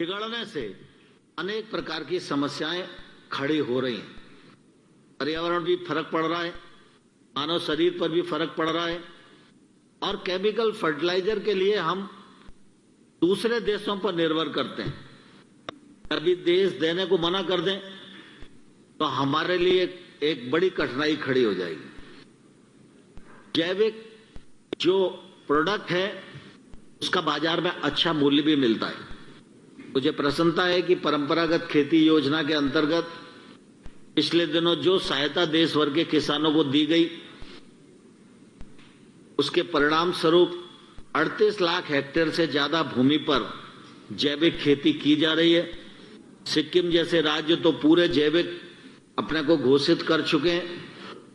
बिगड़ने से अनेक प्रकार की समस्याएं खड़ी हो रही हैं। पर्यावरण भी फर्क पड़ रहा है, मानव शरीर पर भी फर्क पड़ रहा है और केमिकल फर्टिलाइजर के लिए हम दूसरे देशों पर निर्भर करते हैं। कभी देश देने को मना कर दें तो हमारे लिए एक बड़ी कठिनाई खड़ी हो जाएगी। जैविक जो प्रोडक्ट है उसका बाजार में अच्छा मूल्य भी मिलता है। मुझे प्रसन्नता है कि परंपरागत खेती योजना के अंतर्गत पिछले दिनों जो सहायता देश भर के किसानों को दी गई, उसके परिणाम स्वरूप 38 लाख हेक्टेयर से ज्यादा भूमि पर जैविक खेती की जा रही है। सिक्किम जैसे राज्य तो पूरे जैविक अपने को घोषित कर चुके हैं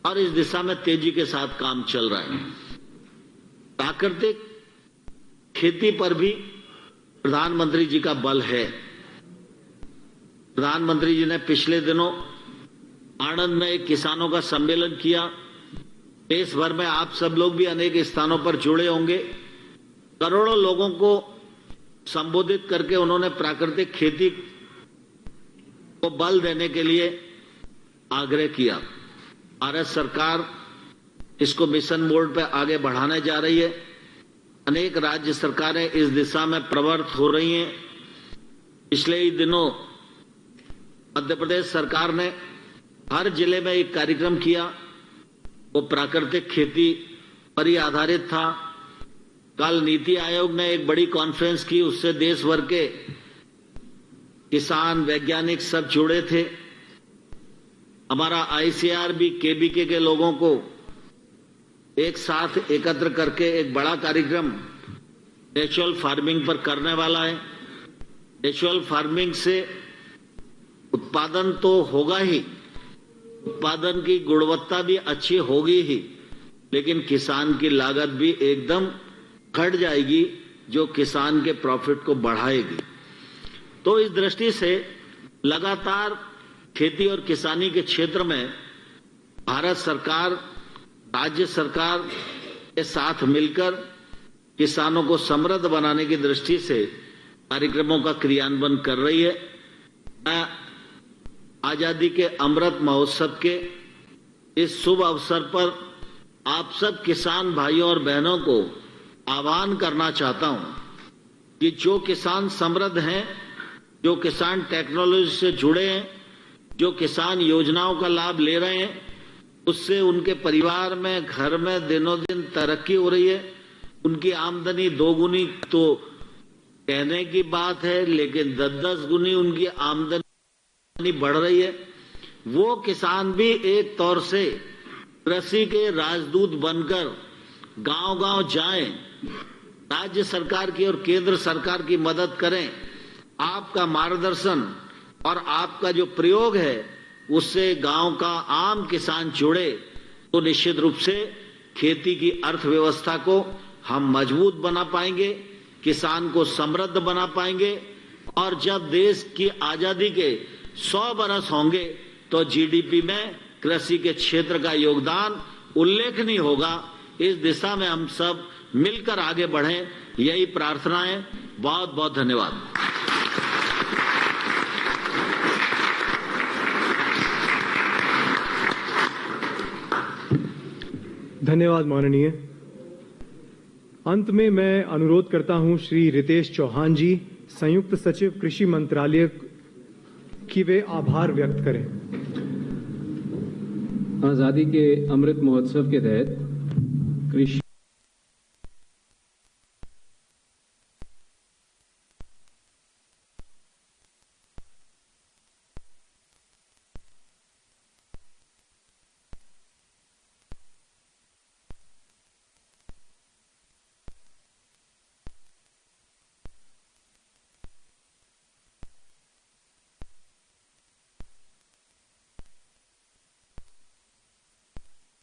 और इस दिशा में तेजी के साथ काम चल रहा है। प्राकृतिक खेती पर भी प्रधानमंत्री जी का बल है। प्रधानमंत्री जी ने पिछले दिनों आणंद में एक किसानों का सम्मेलन किया। देश भर में आप सब लोग भी अनेक स्थानों पर जुड़े होंगे। करोड़ों लोगों को संबोधित करके उन्होंने प्राकृतिक खेती को बल देने के लिए आग्रह किया। भारत सरकार इसको मिशन मोड पर आगे बढ़ाने जा रही है। अनेक राज्य सरकारें इस दिशा में प्रवृत्त हो रही हैं। पिछले ही दिनों मध्य प्रदेश सरकार ने हर जिले में एक कार्यक्रम किया, वो प्राकृतिक खेती पर ही आधारित था। कल नीति आयोग ने एक बड़ी कॉन्फ्रेंस की, उससे देश भर के किसान वैज्ञानिक सब जुड़े थे। हमारा आईसीआर भी केबीके के लोगों को एक साथ एकत्र करके एक बड़ा कार्यक्रम नेचुरल फार्मिंग पर करने वाला है। नेचुरल फार्मिंग से उत्पादन तो होगा ही, उत्पादन की गुणवत्ता भी अच्छी होगी ही, लेकिन किसान की लागत भी एकदम घट जाएगी, जो किसान के प्रॉफिट को बढ़ाएगी। तो इस दृष्टि से लगातार खेती और किसानी के क्षेत्र में भारत सरकार, राज्य सरकार के साथ मिलकर किसानों को समृद्ध बनाने की दृष्टि से कार्यक्रमों का क्रियान्वयन कर रही है। मैं आजादी के अमृत महोत्सव के इस शुभ अवसर पर आप सब किसान भाइयों और बहनों को आह्वान करना चाहता हूं कि जो किसान समृद्ध हैं, जो किसान टेक्नोलॉजी से जुड़े हैं, जो किसान योजनाओं का लाभ ले रहे हैं, उससे उनके परिवार में, घर में दिनों दिन तरक्की हो रही है। उनकी आमदनी दोगुनी तो कहने की बात है, लेकिन 10-10 गुनी उनकी आमदनी बढ़ रही है। वो किसान भी एक तौर से कृषि के राजदूत बनकर गांव-गांव जाएं, राज्य सरकार की और केंद्र सरकार की मदद करें। आपका मार्गदर्शन और आपका जो प्रयोग है उससे गांव का आम किसान जुड़े तो निश्चित रूप से खेती की अर्थव्यवस्था को हम मजबूत बना पाएंगे, किसान को समृद्ध बना पाएंगे और जब देश की आजादी के 100 बरस होंगे तो जीडीपी में कृषि के क्षेत्र का योगदान उल्लेखनीय होगा। इस दिशा में हम सब मिलकर आगे बढ़ें, यही प्रार्थना है। बहुत बहुत धन्यवाद। धन्यवाद माननीय। अंत में मैं अनुरोध करता हूं श्री रितेश चौहान जी, संयुक्त सचिव कृषि मंत्रालय, की वे आभार व्यक्त करें। आजादी के अमृत महोत्सव के तहत कृषि